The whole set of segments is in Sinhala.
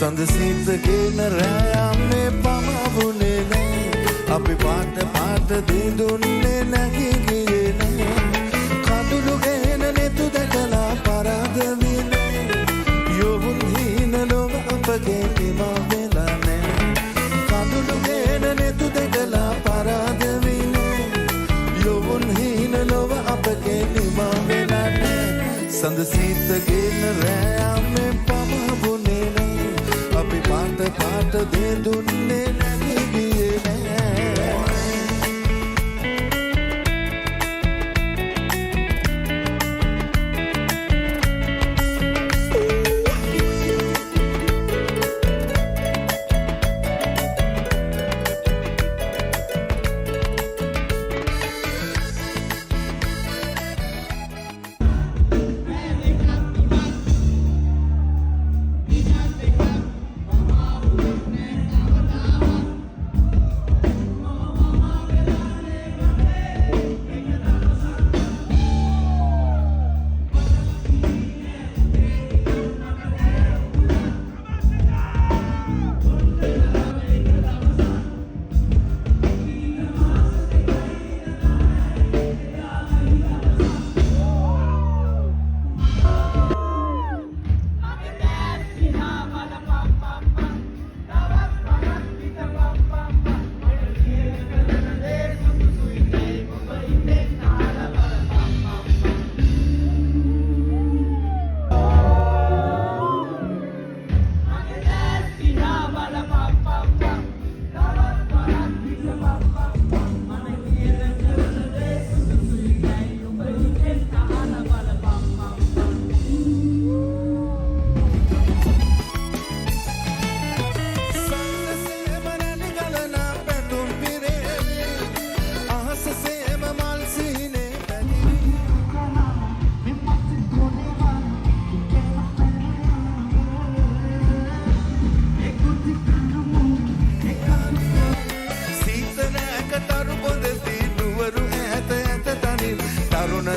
සඳ සීතගෙන රෑයන්නේ පමවුනේ නෑ අපි පාට පාට දෙදුන්නේ නැගී ගියේ නෑ කඳුළු ගෙන නෙතු දැකලා පරාද විනේ යොවුන් හීන ලොව අපගේ නිමා වෙලා නෑ කඳුළු ගෙන නෙතු දැකලා පරාද විනේ යොවුන් හීන ලොව අපගේ නිමා වෙලා නෑ සඳ සීතගෙන රෑයන්නේ පමවුනේ නෑ අපි පාට පාට දෙදුන්නේ නැගී ගියේ නෑ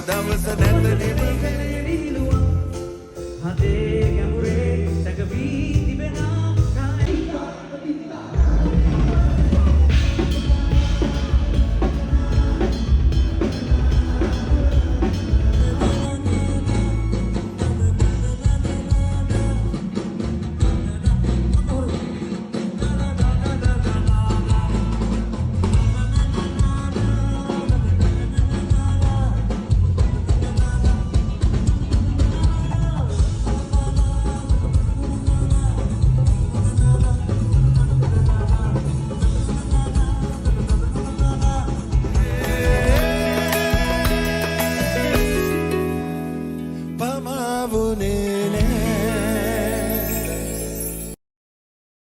දවස නැත නිවිලුවා හදේ ගැඹුරේ සැඟවී තිබෙනා pamavune